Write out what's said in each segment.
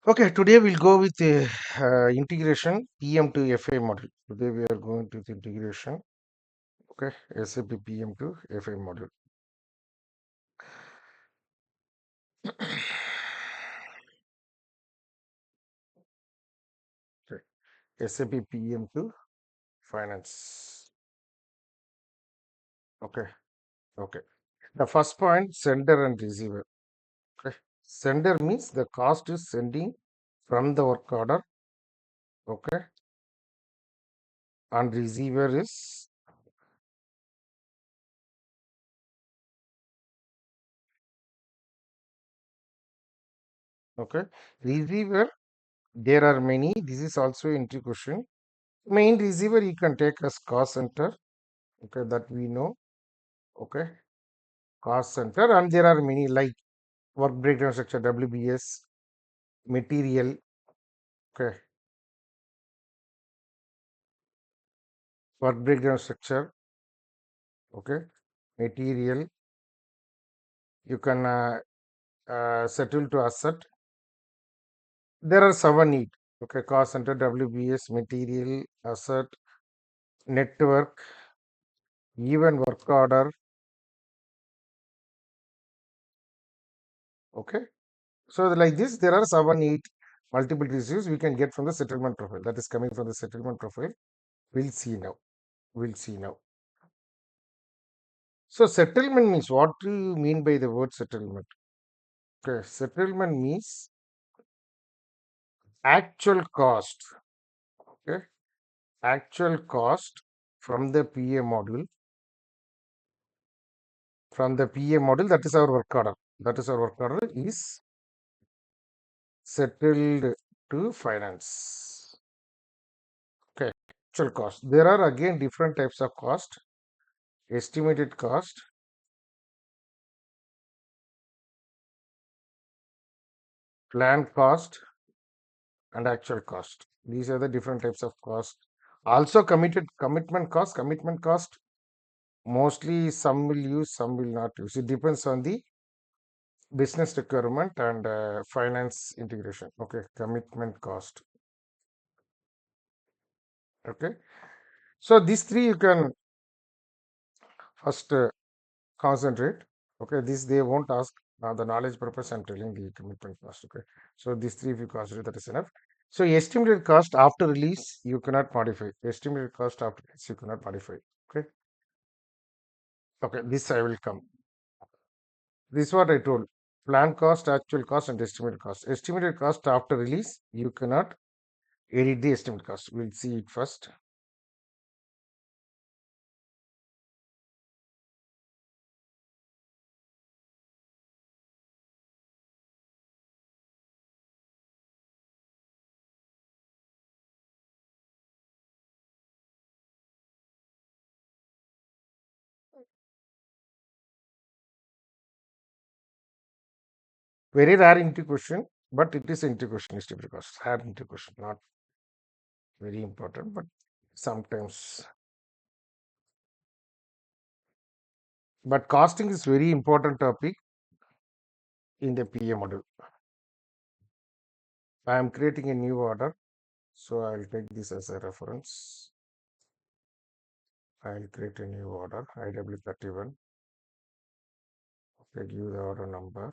Okay, today we'll go with integration PM to FA model. Today we are going to the integration. Okay, SAP PM to FA model. Okay, SAP PM to finance. Okay, okay. The first point, sender and receiver. Okay, sender means the cost is sending from the work order. Okay, and receiver is okay. Receiver, there are many. This is also entry question. Main receiver you can take as cost center. Okay, that we know. Okay, cost center, and there are many like work breakdown structure, WBS, material. Okay, work breakdown structure. Okay, material. You can settle to asset. There are 7 need. Okay, cost center, WBS, material, asset, network, even work order. Okay, so like this, there are 7 need multiple reviews we can get from the settlement profile. That is coming from the settlement profile. We'll see now. We'll see now. So settlement means, what do you mean by the word settlement? Okay, settlement means actual cost. Okay, actual cost from the PA module. From the PA module, that is our work order. That is our work order is settled to finance. Okay, actual cost. There are again different types of cost. Estimated cost, planned cost, and actual cost. These are the different types of cost. Also commitment cost. Commitment cost, mostly some will use, some will not use. It depends on the business requirement and finance integration. Okay, commitment cost. Okay, so these three you can first concentrate. Okay, this they won't ask. The knowledge purpose I'm telling the commitment cost. Okay, so these three if you consider, that is enough. So estimated cost after release you cannot modify. Estimated cost after release you cannot modify. Okay, okay, this I will come. This is what I told. Plan cost, actual cost, and estimated cost. Estimated cost after release, you cannot edit the estimate cost. We'll see it first. Very rare into question, but it is into question, estimated cost. Rare into question, not very important, but sometimes. But costing is very important topic in the PA model. I am creating a new order, so I'll take this as a reference. I'll create a new order, IW31. Okay, give the order number.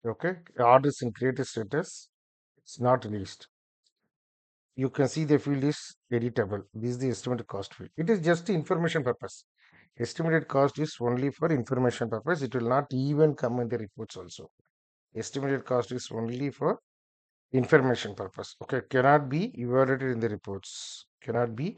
Okay, order is in created status. It's not released. You can see the field is editable. This is the estimated cost field. It is just information purpose. Estimated cost is only for information purpose. It will not even come in the reports also. Estimated cost is only for information purpose. Okay, cannot be evaluated in the reports. Cannot be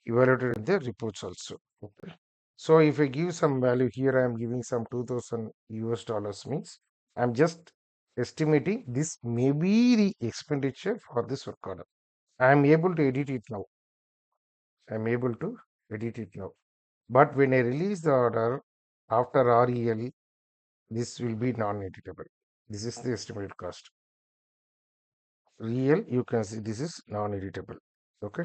evaluated in the reports also. Okay. So if I give some value here, I am giving some 2000 US dollars means I'm just estimating this may be the expenditure for this work order. I am able to edit it now. I am able to edit it now. But when I release the order after REL, this will be non-editable. This is the estimated cost. Real, you can see this is non-editable. Okay.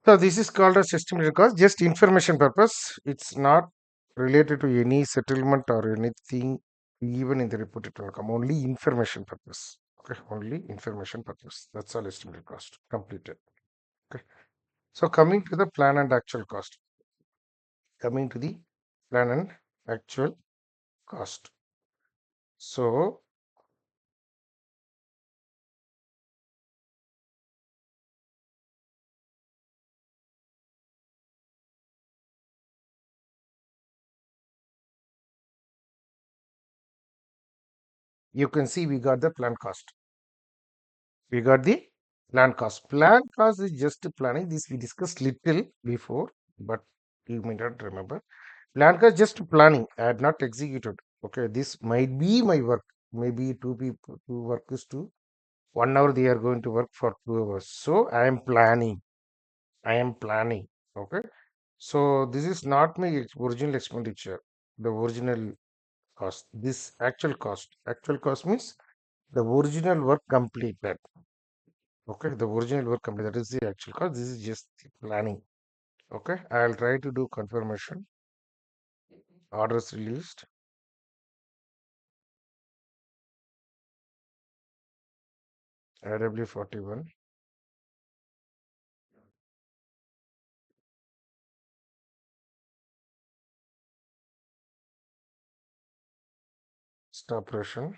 So this is called as estimated cost, just information purpose. It's not related to any settlement or anything, even in the reported income. Only information purpose. Okay, only information purpose. That's all estimated cost completed. Okay. So coming to the plan and actual cost. Coming to the plan and actual cost. So you can see we got the plan cost. We got the plan cost. Plan cost is just planning. This we discussed little before, but you may not remember. Plan cost just planning. I had not executed. Okay, this might be my work. Maybe two people, two workers, to 1 hour they are going to work for 2 hours. So I am planning. I am planning. Okay. So this is not my original expenditure. The original cost. This actual cost. Actual cost means the original work completed. Okay, the original work company, that is the actual cost. This is just the planning. Okay, I'll try to do confirmation. Orders released. IW41. Stop operation.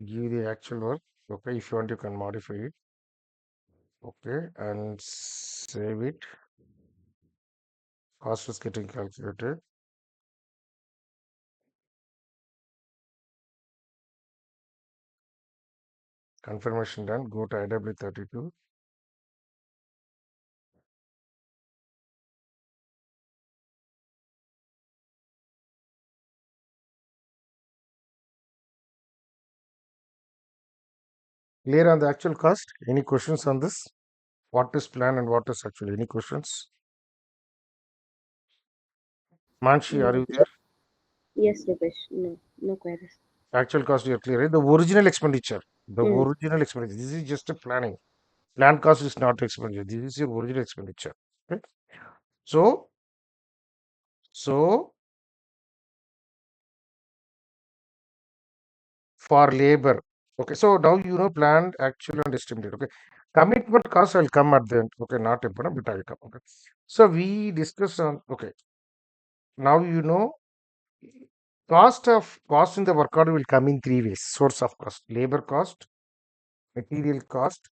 Give the actual work. Okay, if you want, you can modify it. Okay, and save it. Cost is getting calculated. Confirmation done. Go to IW32. Clear on the actual cost? Any questions on this? What is plan and what is actual? Any questions? Manshi, are No. you there? Yes, Rupesh. No, no queries. Actual cost, you're clear, right? The original expenditure. The Mm. original expenditure. This is just a planning. Plan cost is not expenditure. This is your original expenditure. Okay. So, so for labor. Okay. So now you know planned, actual, and estimated. Okay. Commitment cost will come at the end. Okay. Not important, but I will come. Okay. So we discussed on. Okay. Now you know cost in the work order will come in three ways. Source of cost: labor cost, material cost,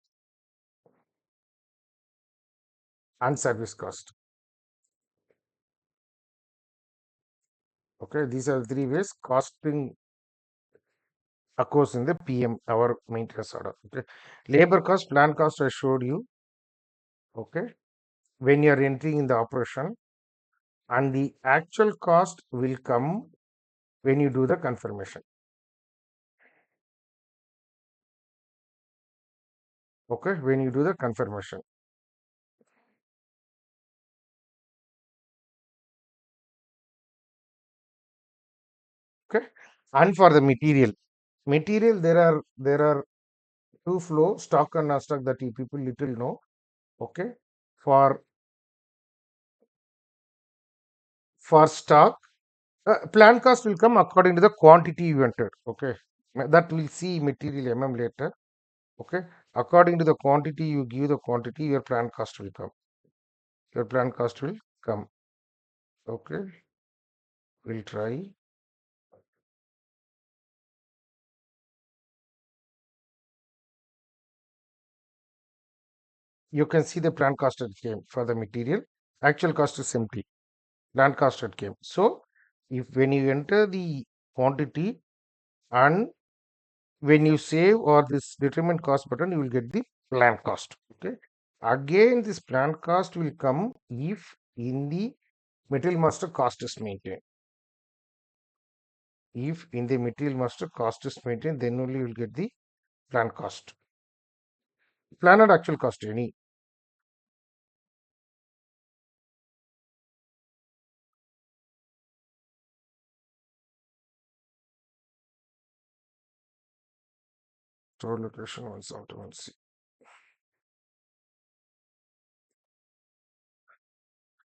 and service cost. Okay. These are the three ways costing occurs in the PM, our maintenance order. Okay. Labor cost, plan cost, I showed you. Okay. When you are entering in the operation, and the actual cost will come when you do the confirmation. Okay. When you do the confirmation. Okay. And for the material there are two flow, stock and non-stock, that you people little know. Okay. For stock, plan cost will come according to the quantity you entered. Okay. That we'll see material later. Okay. According to the quantity you give, the quantity, your plan cost will come. Your plan cost will come. Okay. We'll try. You can see the plan cost that came for the material. Actual cost is empty. Plan cost that came. So if when you enter the quantity and when you save or this determine cost button, you will get the plan cost. Okay, again this plan cost will come if in the material master cost is maintained. If in the material master cost is maintained, then only you will get the plan cost. Plan and actual cost, any. Store location 171C.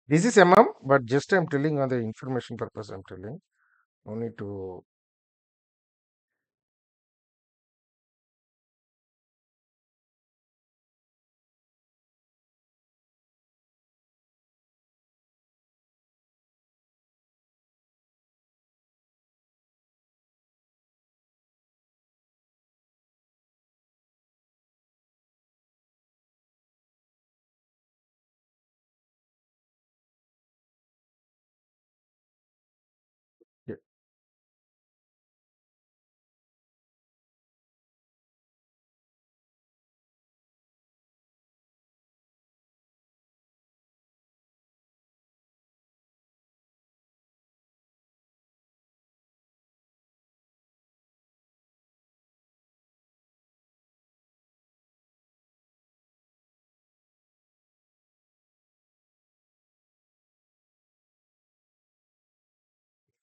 This is but just I'm telling on the information purpose. I'm telling. No need to. Yeah.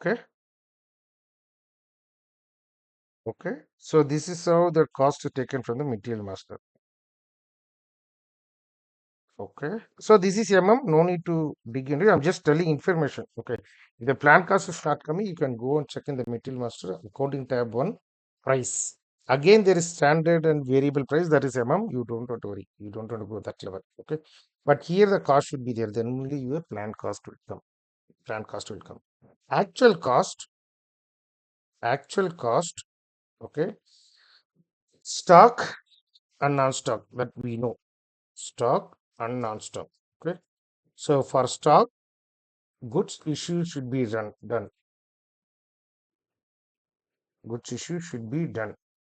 Okay. Okay. So this is how the cost is taken from the material master. Okay. So this is no need to dig into it. I'm just telling information. Okay. If the plan cost is not coming, you can go and check in the material master accounting tab 1 price. Again, there is standard and variable price. That is You don't have to worry. You don't want to go that level. Okay. But here the cost should be there. Then only your plan cost will come. Plan cost will come. Actual cost. Actual cost. Okay. Stock and non-stock that we know. Stock and non-stock. Okay. So for stock, goods issue should be done. Goods issue should be done.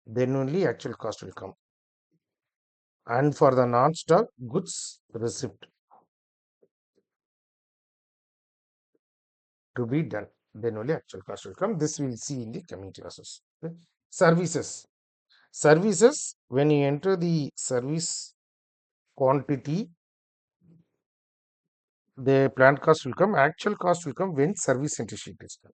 Then only actual cost will come. And for the non-stock, goods receipt to be done. Then only actual cost will come. This we'll see in the coming classes. Okay. Services. Services, when you enter the service quantity, the plant cost will come. Actual cost will come when service entry sheet is done.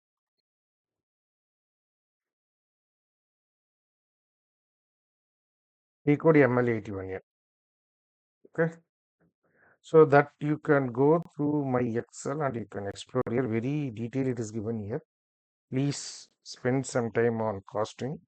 P code ML81 here. Okay. So that you can go through my Excel and you can explore here. Very detailed it is given here. Please spend some time on costing.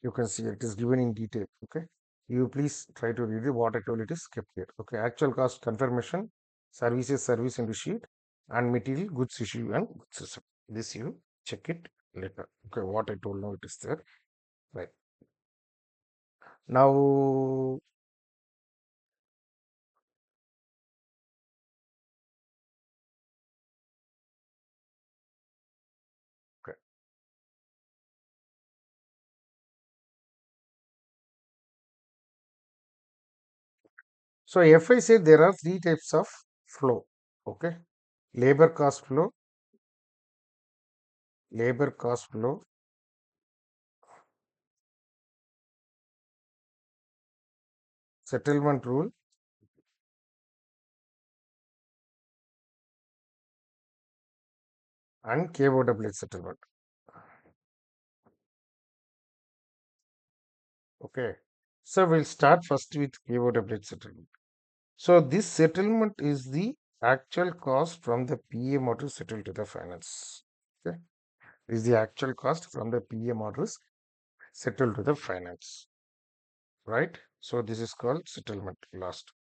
You can see it is given in detail. Okay. You please try to read it. What I told it is kept here. Okay. Actual cost confirmation, services, service in the sheet, and material goods issue and goods receipt. This you check it later. Okay. What I told now it is there. Right. Now, okay. So FI said there are three types of flow. Okay. Labor cost flow, labor cost flow, settlement rule, and KOW settlement. Okay. So we'll start first with KOW settlement. So this settlement is the actual cost from the PA model settled to the finance. Okay. is the actual cost from the PM orders settled to the finance, right? So this is called settlement last.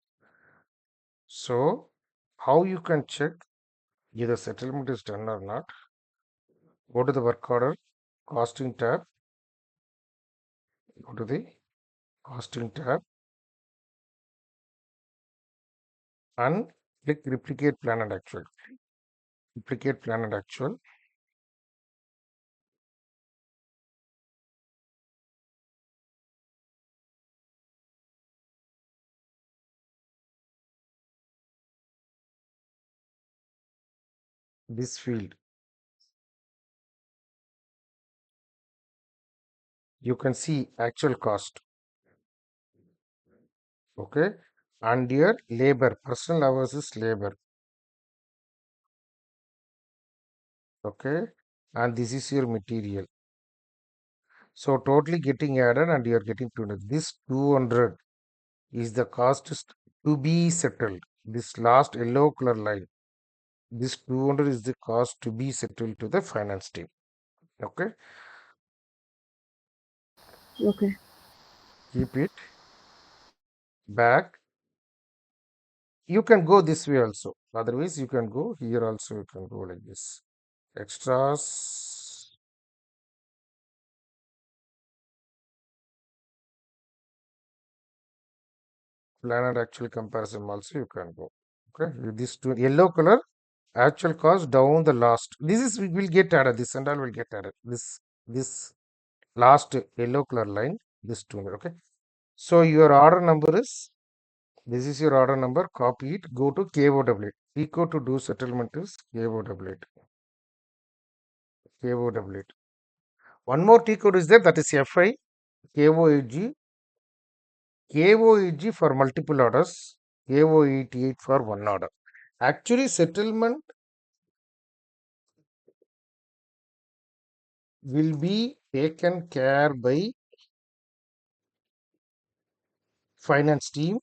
So how you can check either settlement is done or not? Go to the work order, costing tab, go to the costing tab and click replicate plan and actual. Replicate plan and actual. This field, you can see actual cost, okay? And here labor, personal hours is labor, okay? And this is your material. So totally getting added and you are getting 200. This 200 is the cost to be settled. This last yellow color line, this 200 is the cost to be settled to the finance team. Okay, Okay. keep it back. You can go this way also. Otherwise, you can go here also. You can go like this. Extras, plan and actual comparison also you can go. Okay, with this two yellow color actual cost down the last. This is we will get added. This and all will get added. This last yellow color line. This two. Okay. So your order number is this is your order number. Copy it. Go to KOW. Eco to do settlement is KOW. KOW. One more T code is there, that is FI, KOEG, KOEG for multiple orders, KO88 for one order. Actually, settlement will be taken care by finance team,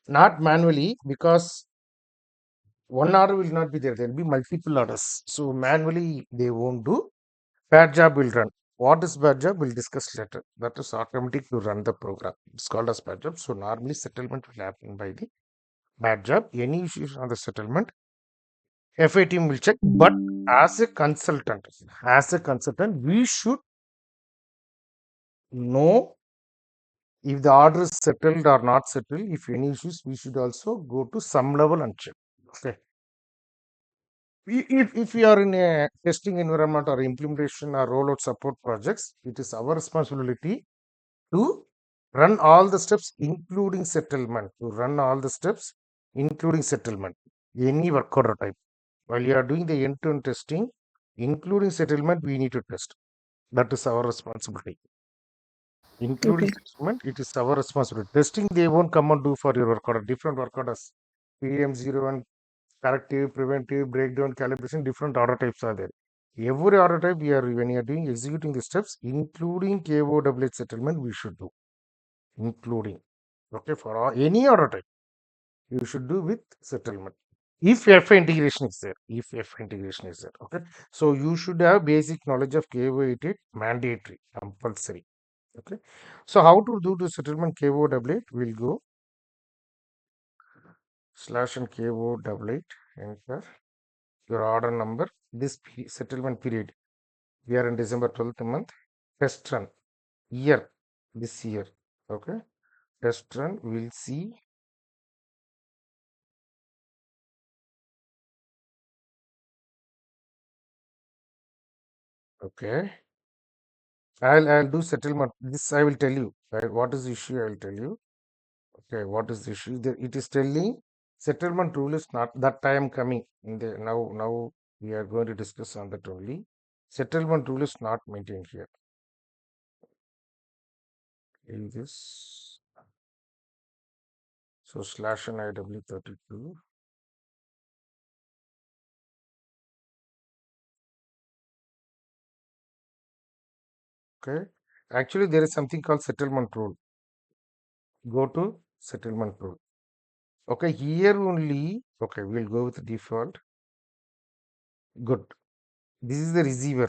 not manually, because one order will not be there. There will be multiple orders. So manually they won't do. Bad job will run. What is bad job? We'll discuss later. That is automatic to run the program. It's called as bad job. So normally settlement will happen by the bad job. Any issues on the settlement, FA team will check. But as a consultant, we should know if the order is settled or not settled. If any issues, we should also go to some level and check. Okay. If we are in a testing environment or implementation or rollout support projects, it is our responsibility to run all the steps, including settlement. To run all the steps, including settlement. Any work order type. While you are doing the end-to-end testing, including settlement, we need to test. That is our responsibility. Including Okay. settlement, it is our responsibility. Testing, they won't come and do for your work order. Different work orders. PM01, corrective, preventive, breakdown, calibration, different order types are there. Every order type, we are when you are doing executing the steps, including KOW settlement, we should do. Including. Okay, for all, any order type, you should do with settlement. If F integration is there, okay. So you should have basic knowledge of KO88, mandatory, compulsory. Okay. So how to do the settlement KO88? We'll go slash and KO88, enter your order number. This settlement period, we are in December 12th month. Test run year, this year. Okay. Test run. We'll see. Okay. I'll do settlement. This I will tell you. Right? What is the issue? I will tell you. Okay, what is the issue? It is telling settlement rule is not that I am coming in the now we are going to discuss on that only. Settlement rule is not maintained here. In this, so slash and IW32. Okay, actually there is something called settlement rule. Go to settlement rule. Okay, here only. Okay, we'll go with default. Good. This is the receiver.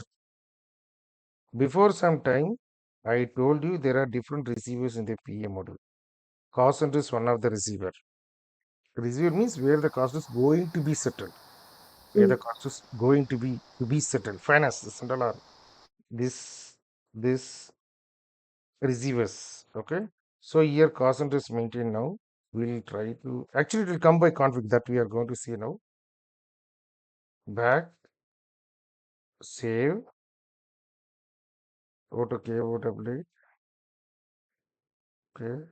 Before some time, I told you there are different receivers in the PA module. Cost center is one of the receiver. Receiver means where the cost is going to be settled. Where the Mm. cost is going to be settled. Finance, this and all are this receivers. Okay. So here cost center is maintained now. We'll try to actually it will come by config that we are going to see now. Back, save, auto K, auto. Okay.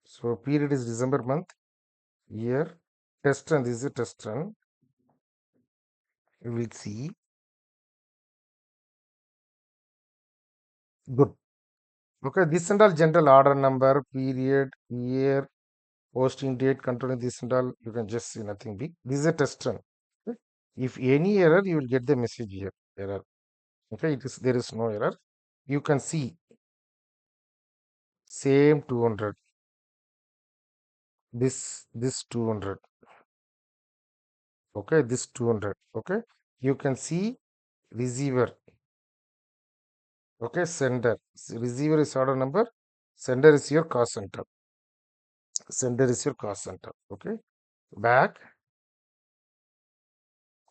So period is December month. Year. Test run. This is a test run. You will see. Good. Okay. This and all general order number, period, year, posting date, controlling this and all. You can just see nothing big. This is a test run. Okay. If any error, you will get the message here. Error. Okay. There is no error. You can see same 200. This 200. Okay. This 200. Okay. You can see receiver. Okay. Sender. Receiver is order number. Sender is your cost center. Sender is your cost center. Okay. Back.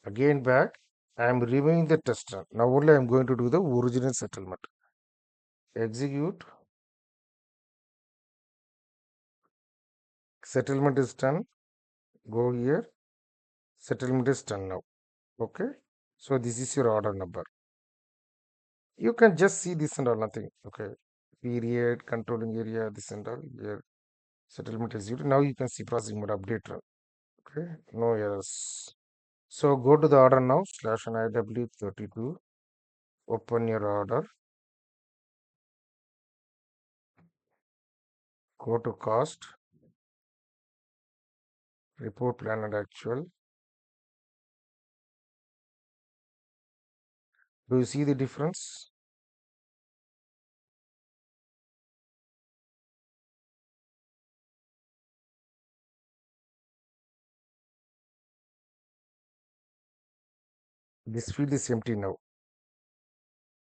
Again back. I am removing the test run. Now only I am going to do the original settlement. Execute. Settlement is done. Go here. Settlement is done now. Okay. So this is your order number. You can just see this and all nothing. Okay. Period, controlling area, this and all. Here. Settlement is zero. Now you can see processing mode update run. Okay. No errors. So go to the order now. Slash and IW32. Open your order. Go to cost. Report plan and actual. Do you see the difference? This field is empty now.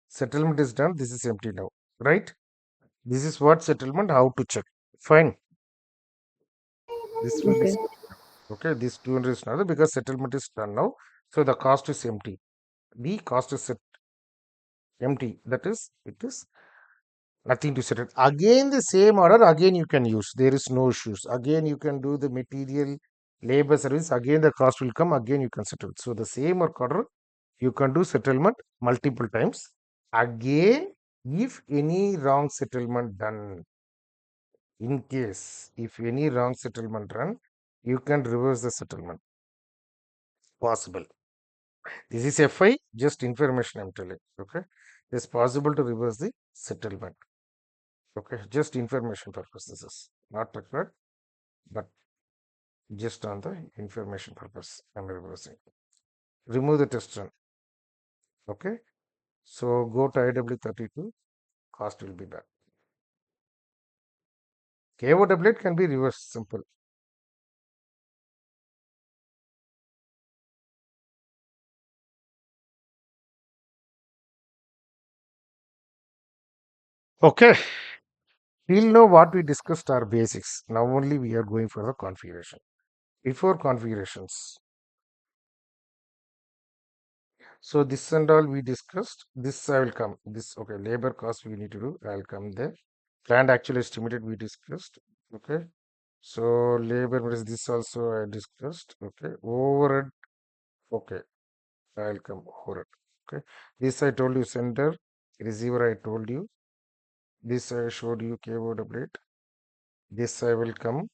Settlement is done. This is empty now. Right? This is what settlement, how to check. Fine. This field is Okay. okay. This 200 is another because settlement is done now. So the cost is empty. The cost is set empty. That is, it is nothing to settle. Again, the same order, again you can use. There is no issues. Again, you can do the material, labor service. Again, the cost will come. Again, you can settle. So the same work order, you can do settlement multiple times. Again, if any wrong settlement done, in case if any wrong settlement run, you can reverse the settlement. Possible. This is FI, just information I'm telling. Okay. It's possible to reverse the settlement. Okay. Just information purposes. Not required, but just on the information purpose, I'm reversing. Remove the test run. Okay. So go to IW32, cost will be back. KOW can be reversed, simple. Okay. Till now what we discussed are basics. Now only we are going for the configuration. Before configurations. So this and all we discussed. This I will come. This okay. Labor cost we need to do. I'll come there. Planned actual estimated we discussed. Okay. So labor is this also I discussed. Okay. Overhead. Okay. I'll come overhead. Okay. This I told you sender. Receiver I told you. This I showed you keyboard update. This I will come.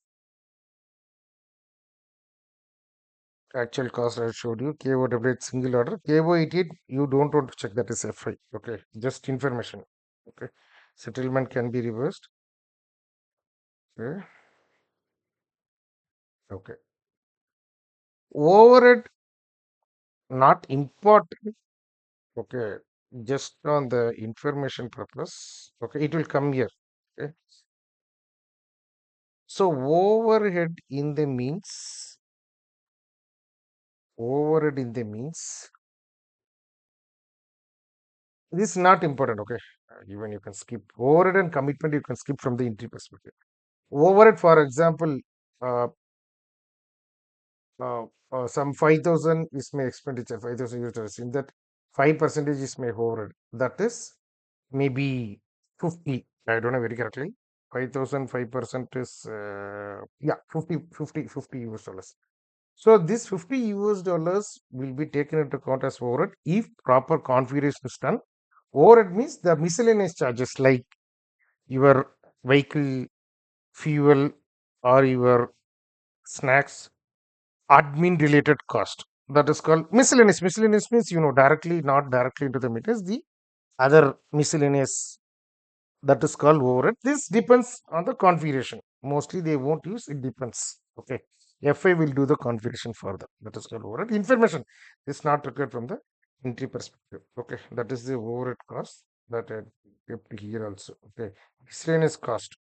Actual cost I showed you. KO update single order. KO 88 you don't want to check, that is FI. Okay. Just information. Okay. Settlement can be reversed. Okay. Okay. Overhead not important. Okay. Just on the information purpose. Okay. It will come here. Okay. So overhead in the means This is not important. Okay, even you can skip overhead and commitment. You can skip from the entry perspective. Overhead, for example, uh, some 5,000 is my expenditure, 5,000 users. In that, 5% is my overhead. That is maybe 50. I don't know very correctly. 5,000, 5% is, yeah, 50 US dollars. So this 50 US dollars will be taken into account as overhead if proper configuration is done. Overhead means the miscellaneous charges like your vehicle fuel or your snacks, admin related cost. That is called miscellaneous. Miscellaneous means directly, not directly into the meters. The other miscellaneous, that is called overhead. This depends on the configuration. Mostly they won't use, it depends. Okay. FI will do the configuration for them. That is called overhead. Information is not required from the entry perspective. Okay. That is the overhead cost that I kept here also. Okay. Miscellaneous cost.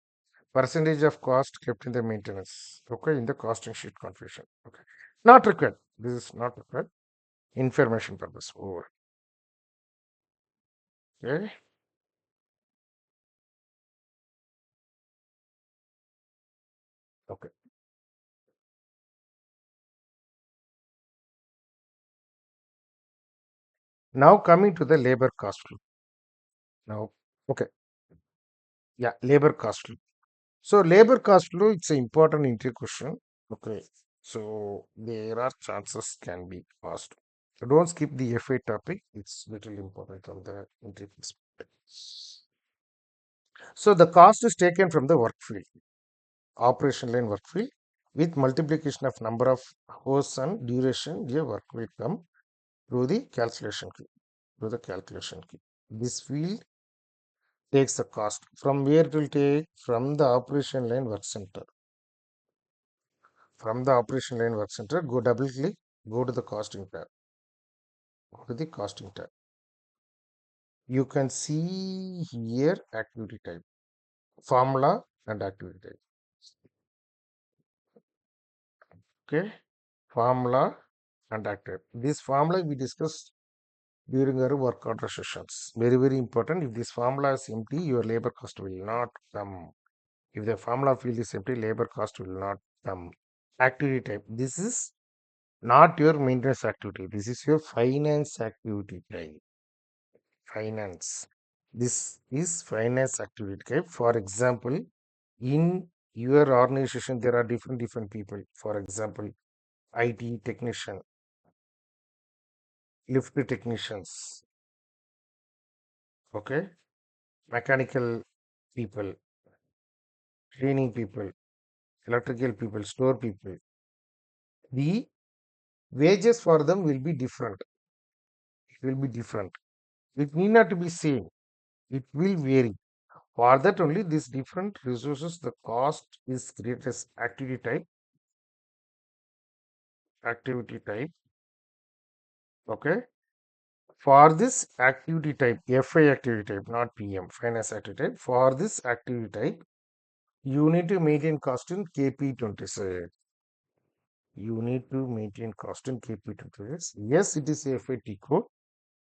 Percentage of cost kept in the maintenance. Okay. In the costing sheet configuration. Okay. Not required. This is not required. Information purpose. Overhead. Okay. Okay. Now coming to the labor cost flow. Now, okay. Yeah, labor cost flow. So labor cost flow, it's an important entry question. Okay. So there are chances can be asked. So don't skip the FA topic. It's little important from the entry perspective. So the cost is taken from the work field, operation line work field, with multiplication of number of hours and duration. Your work will come through the calculation key. Through the calculation key. This field takes the cost. From where it will take? From the operation line work center. From the operation line work center, go double click, go to the costing tab. Go to the costing tab. You can see here activity type, formula and activity type. Okay, formula and active. This formula we discussed during our work order sessions. Very, very important. If this formula is empty, your labor cost will not come. If the formula field is empty, labor cost will not come. Activity type. This is not your maintenance activity. This is your finance activity type. Finance. This is finance activity type. For example, in your organization, there are different people. For example, IT technician, lift technicians, okay, mechanical people, cleaning people, electrical people, store people. The wages for them will be different. It will be different. It need not to be same. It will vary. For that only, these different resources, the cost is created as activity type. Okay. For this activity type, FI activity type, not PM, finance activity type. For this activity type, you need to maintain cost in KP26. You need to maintain cost in KP26. Yes, it is a FIT code,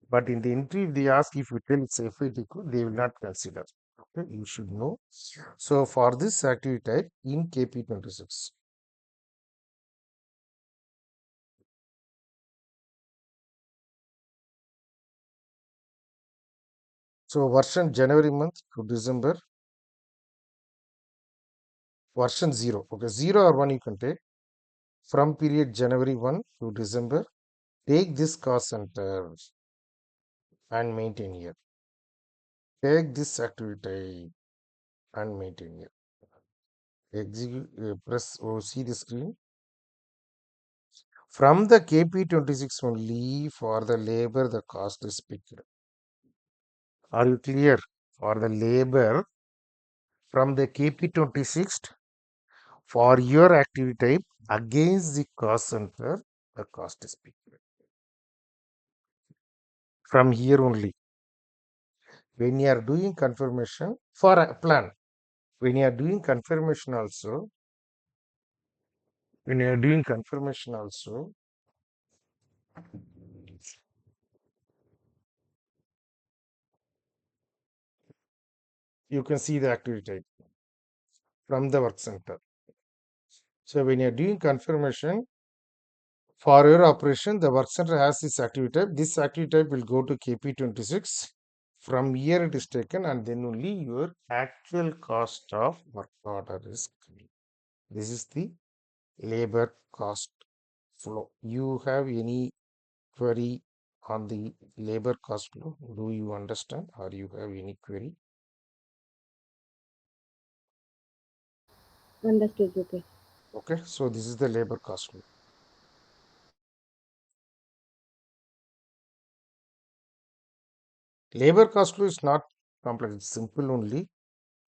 but in the entry, if they ask if you tell it's a FIT code, they will not consider. Okay, you should know. So for this activity type in KP26. So version January month to December, version 0. Okay, 0 or 1 you can take from period January 1 to December. Take this cost center and maintain here. Take this activity and maintain here. Execute, press or see the screen. From the KP26 only for the labor, the cost is picked. Are you clear? For the labor from the KP26 for your activity type against the cost center, the cost is picked. From here only. When you are doing confirmation for a plan, when you are doing confirmation also, when you are doing confirmation also, You can see the activity type from the work center. So when you're doing confirmation for your operation, the work center has this activity type. This activity type will go to KP26. From here it is taken, and then only your actual cost of work order is coming. This is the labor cost flow. You have any query on the labor cost flow? Do you understand, or you have any query? Understood, Rupesh. Okay, so this is the labor cost flow. Labor cost flow is not complex, it's simple only.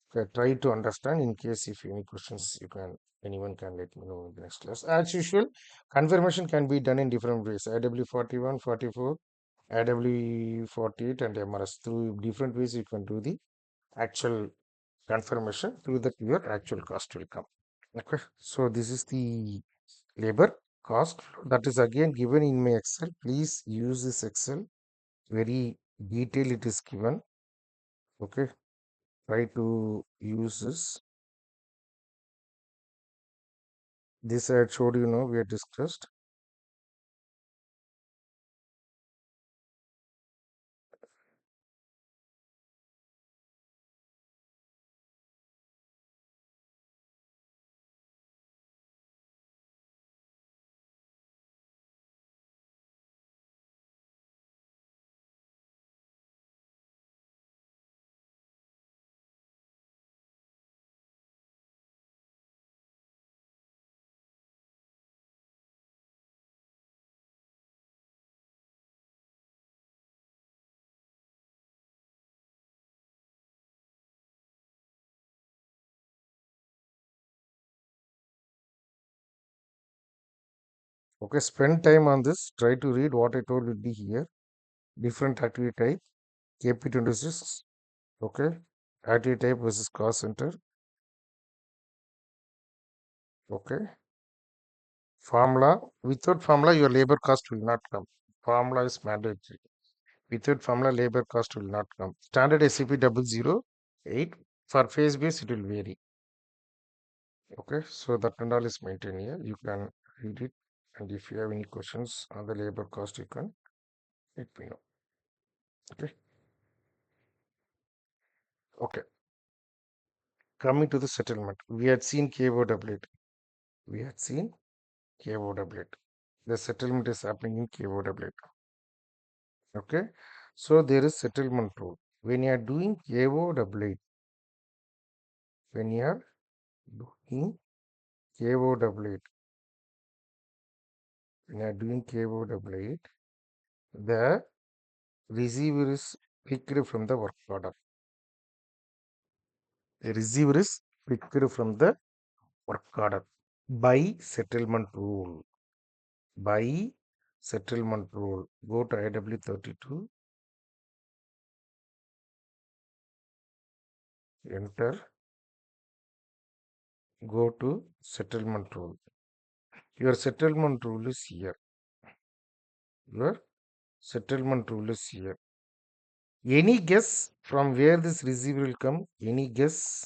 Okay, try to understand. In case if any questions, anyone can let me know in the next class. As usual, confirmation can be done in different ways. IW41, 44, IW48, and MRS. Through different ways, you can do the actual confirmation. Through that, your actual cost will come. Okay, so this is the labor cost that is again given in my Excel. Please use this Excel. Very detail it is given. Okay, try to use this. This I had showed you now, we had discussed. Okay, spend time on this. Try to read what I told will be here. Different activity type, KP26. Okay, activity type versus cost center. Okay, formula. Without formula, your labor cost will not come. Formula is mandatory. Without formula, labor cost will not come. Standard SAP 008. For phase base, it will vary. Okay, so that and all is maintained here. You can read it. And if you have any questions on the labor cost, you can let me know. Okay. Okay. Coming to the settlement, we had seen KOW. We had seen KOW. The settlement is happening in KOW. Okay. So there is settlement rule. When you are doing KOW, when you are doing KOW, when you are doing KOW, the receiver is picked from the work order. The receiver is picked from the work order by settlement rule. By settlement rule. Go to IW32, enter, go to settlement rule. Your settlement rule is here. Your settlement rule is here. Any guess from where this receiver will come? Any guess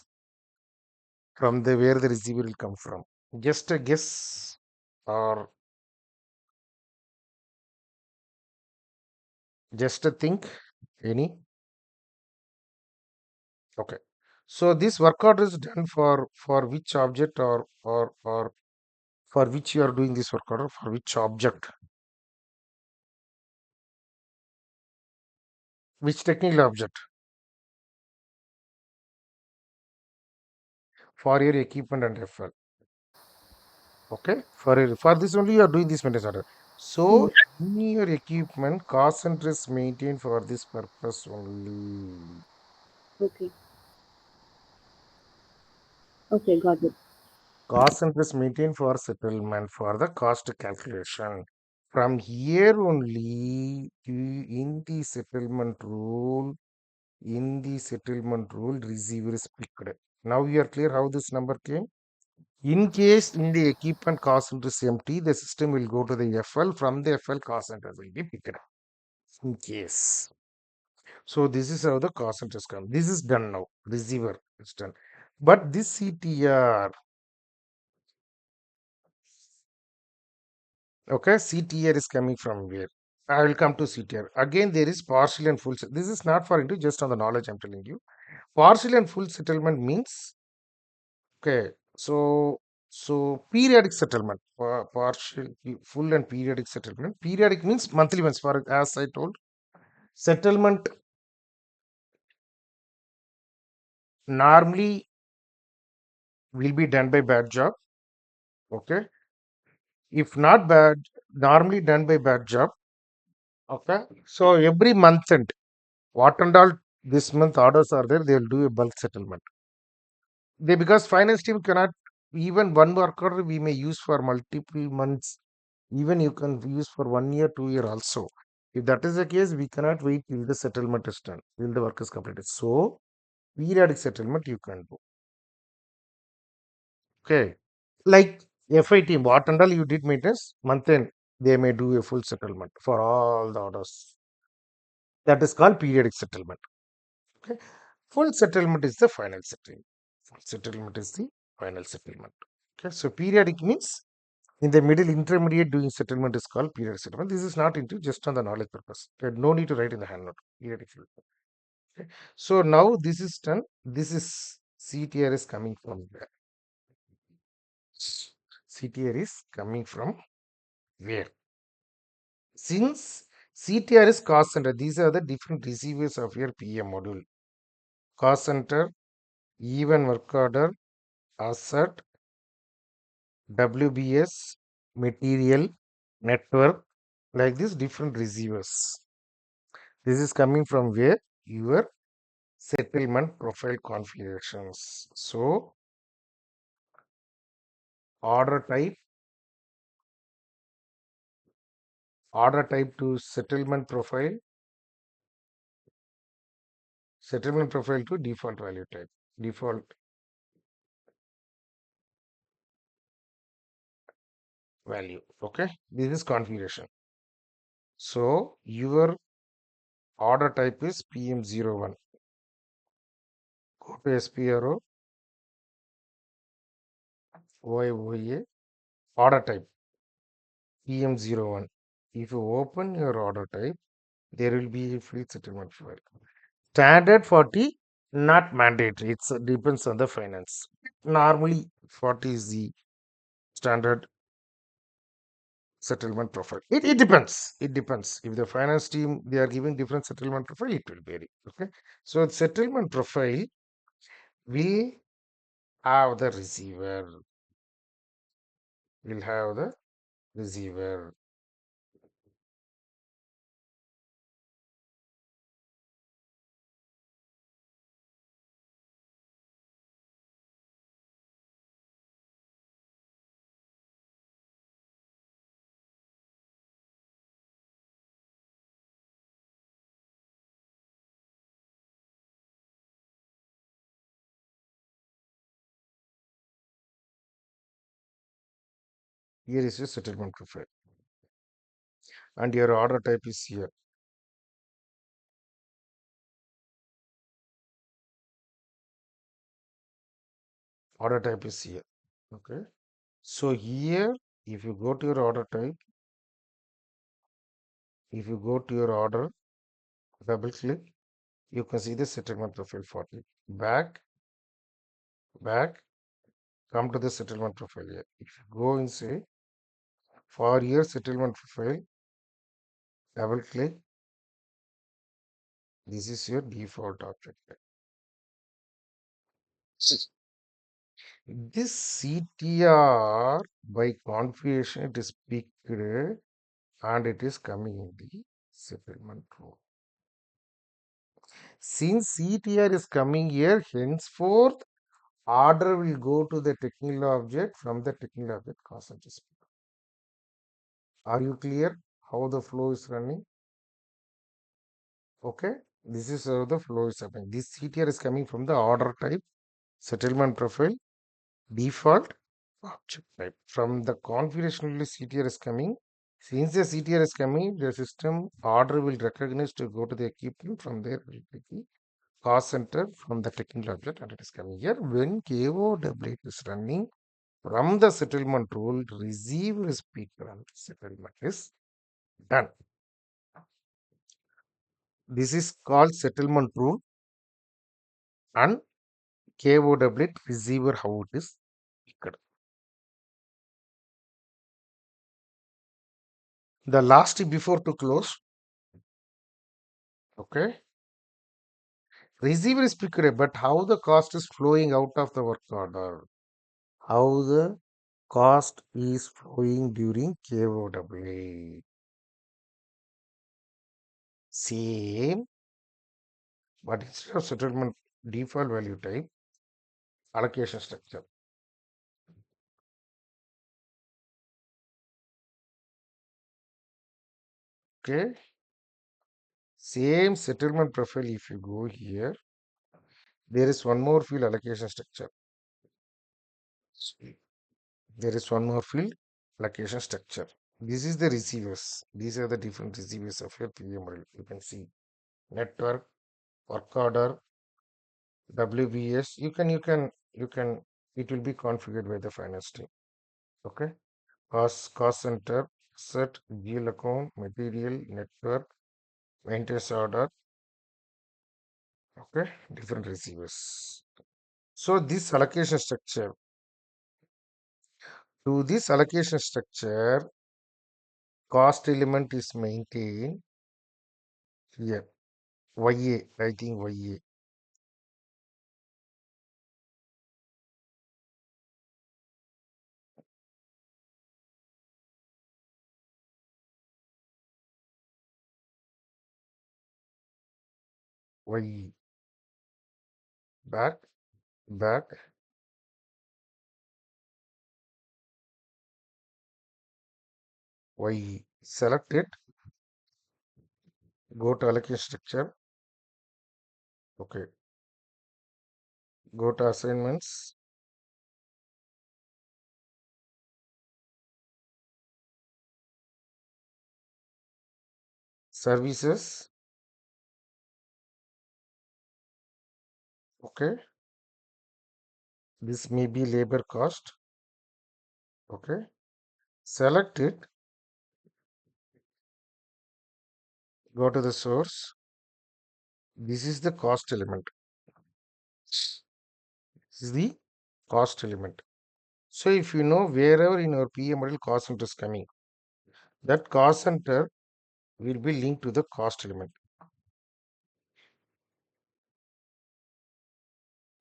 from the where the receiver will come from? Just a guess or just a think? Any? Okay. So this work order is done for which object or for which you are doing this work order, for which object, which technical object, for your equipment and FL. Okay, for this only you are doing this maintenance order. So Yes. in your equipment, cost center is maintained for this purpose only. Okay. Okay, got it. Cost center is maintained for settlement for the cost calculation. From here only, in the settlement rule, receiver is picked. Now you are clear how this number came. In case in the equipment cost center is empty, the system will go to the FL. From the FL, cost center will be picked up. In case. So this is how the cost center is come. This is done now. Receiver is done. But this CTR, okay, CTR is coming from where? I will come to CTR. Again, there is partial and full. This is not for into just on the knowledge I'm telling you. Partial and full settlement means, okay, so periodic settlement, partial, full and periodic settlement. Periodic means monthly ones. For as I told, settlement normally will be done by bad job. Okay, if not bad, normally done by bad job. Okay, so every month end, what and all this month orders are there, they will do a bulk settlement. They because finance team cannot even one work order we may use for multiple months. Even you can use for 1 year, 2 year also. If that is the case, we cannot wait till the settlement is done, till the work is completed. So periodic settlement you can do. Okay. Like FIT, what and all you did maintenance, month end, they may do a full settlement for all the orders. That is called periodic settlement. Okay. Full settlement is the final settlement. Full settlement is the final settlement. Okay. So periodic means in the middle intermediate doing settlement is called periodic settlement. This is not into just on the knowledge purpose. Okay, no need to write in the hand note. Periodic settlement. Okay. So now this is done. This is CTR is coming from where? CTR is coming from where? Since CTR is cost center, these are the different receivers of your PM module. Cost center, even work order, asset, WBS, material, network, like this different receivers. This is coming from where? Your settlement profile configurations. So order type to settlement profile to default value type, default value. Okay, this is configuration. So your order type is PM01. Go to SPRO, OIOA, order type PM01. If you open your order type, there will be a field settlement file. Standard 40, not mandatory. It depends on the finance. Normally, 40 is the standard settlement profile. It depends. It depends. If the finance team they are giving different settlement profile, it will vary. Okay. So settlement profile will have the receiver. Will have the receiver. Here is your settlement profile. And your order type is here. Order type is here. Okay. So here, if you go to your order type, if you go to your order, double click, you can see the settlement profile 40. Back, come to the settlement profile here. If you go and say for your settlement profile, double click, this is your default object. This CTR by configuration it is picked and it is coming in the settlement row. Since CTR is coming here, henceforth order will go to the technical object from the technical object cost adjustment. Are you clear how the flow is running? Okay, this is how the flow is happening. This CTR is coming from the order type, settlement profile, default object type. From the configuration list, CTR is coming. Since the CTR is coming, the system order will recognize to go to the equipment from there. Will take the cost center from the technical object and it is coming here. When KOW is running from the settlement rule, receiver speaker and settlement is done. This is called settlement rule and KOW receiver how it is speaked. The last before to close, okay. Receiver is picked, but how the cost is flowing out of the work order? How the cost is flowing during KOW? Same, but instead of settlement default value type, allocation structure. Okay, same settlement profile. If you go here, there is one more field allocation structure. There is one more field allocation structure. This is the receivers. These are the different receivers of your PV model. You can see network, work order, WBS. You can it will be configured by the finance team. Okay. Cost center, set, deal account, material, network, maintenance order. Okay. Different receivers. So this allocation structure, to this allocation structure, cost element is maintained here. YA, I think YA. YE. Back, back, YE. Select it, go to allocation structure. Okay. Go to assignments, services. Okay. This may be labor cost. Okay. Select it, go to the source. This is the cost element. This is the cost element. So if you know wherever in our PM model cost center is coming, that cost center will be linked to the cost element.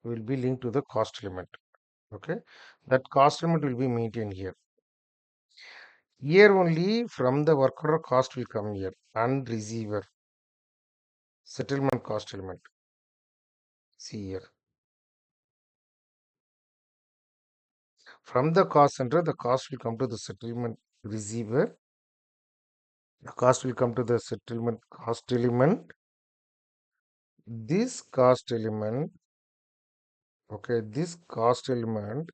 Will be linked to the cost element. Okay. That cost element will be maintained here. Here only from the work order cost will come here and receiver settlement cost element. See here. From the cost center, the cost will come to the settlement receiver. The cost will come to the settlement cost element. This cost element, okay, this cost element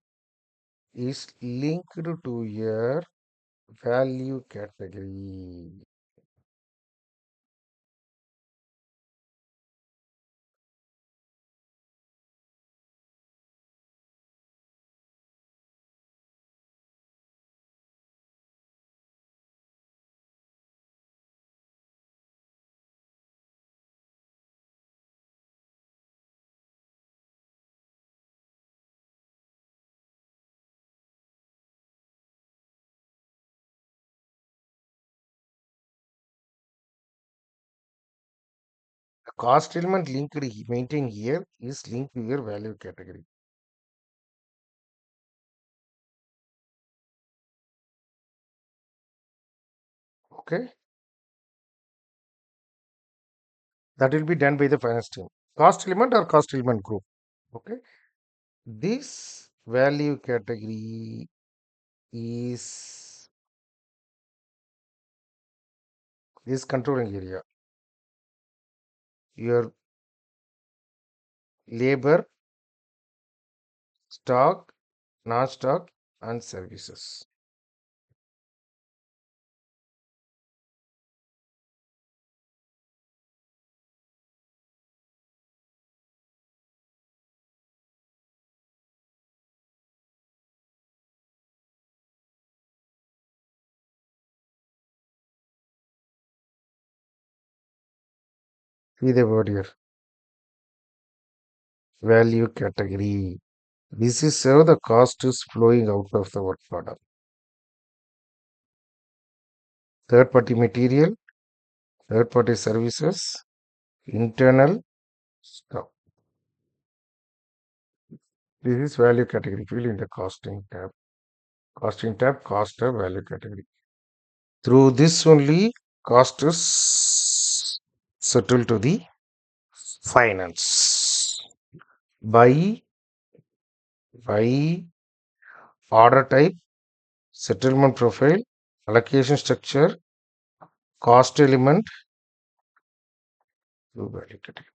is linked to your value category. The cost element linked maintained here is linked to your value category. Okay, that will be done by the finance team. Cost element or cost element group. Okay, this value category is this controlling area. Your labor, stock, non-stock, and services. See the word here, value category. This is how the cost is flowing out of the work product. Third party material, third party services, internal stuff. This is value category. Fill in the costing tab. Costing tab, cost tab, value category. Through this only, cost is settled to the finance. By order type, settlement profile, allocation structure, cost element, to value category.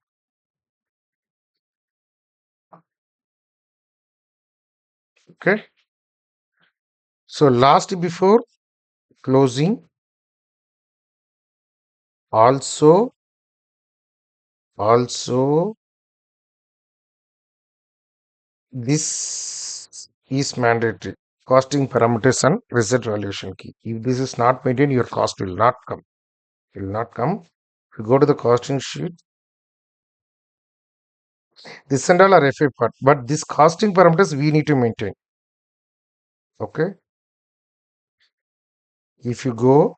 Okay. So last before closing, also this is mandatory. Costing parameters and result valuation key. If this is not maintained, your cost will not come. It will not come. If you go to the costing sheet, this and all are FA part, but this costing parameters we need to maintain. Okay. If you go,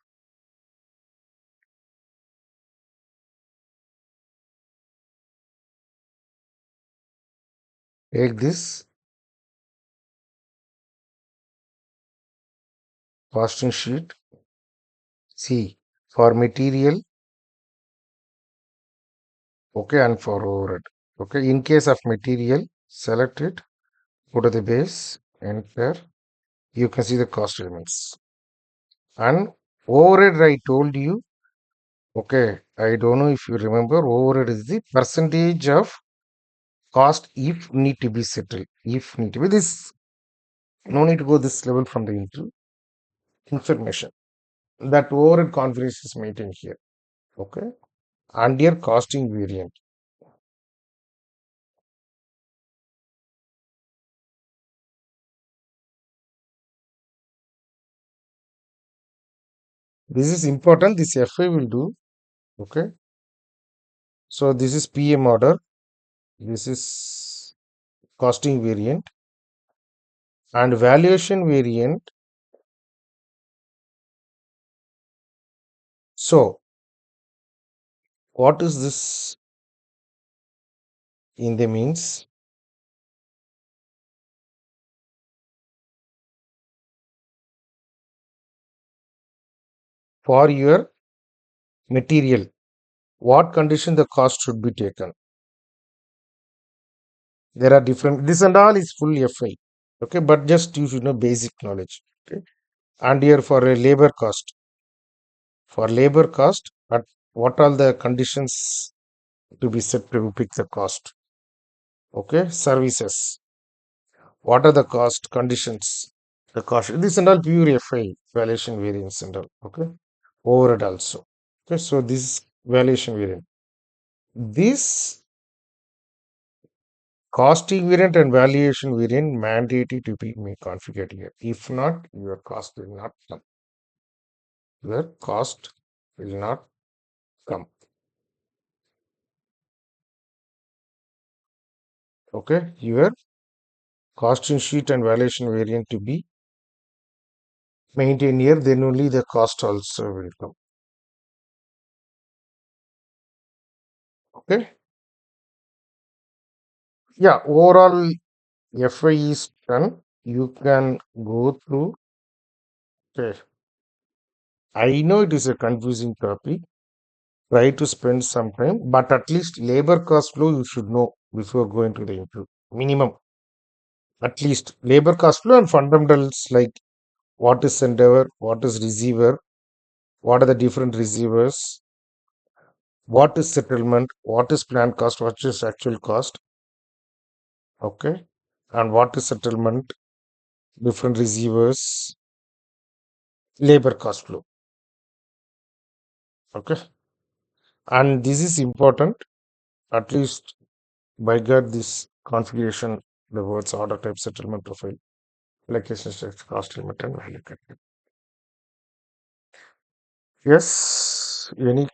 take this costing sheet, see for material, okay, and for overhead. Okay. In case of material, select it, go to the base, enter. You can see the cost elements. And overhead, I told you, okay, I don't know if you remember, overhead is the percentage of cost if need to be settled. If need to be this, no need to go this level from the information. That overhead confidence is maintained here. Okay. And your costing variant. This is important. This FI will do. Okay. So this is PM order. This is costing variant and valuation variant. So what is this in the means? For your material, what condition the cost should be taken? There are different, this and all is full FI. Okay, but just you should know basic knowledge. Okay. And here for a labor cost. For labor cost, at what are the conditions to be set to pick the cost? Okay, services. What are the cost conditions? The cost. This and all pure FI valuation variance and all. Okay, overhead also. Okay, so this is valuation variant. This costing variant and valuation variant mandatory to be configured here. If not, your cost will not come. Your cost will not come. Okay, your costing sheet and valuation variant to be maintained here, then only the cost also will come. Okay. Yeah, overall FI is done. You can go through. Okay. I know it is a confusing topic. Try to spend some time, but at least labor cost flow you should know before going to the interview. Minimum. At least labor cost flow and fundamentals like what is sender, what is receiver, what are the different receivers, what is settlement, what is planned cost, what is actual cost, okay, and what is settlement, different receivers, labor cost flow, okay, and this is important. At least by God, this configuration, the words order type, settlement profile, allocation structure, cost element, and value. Yes, any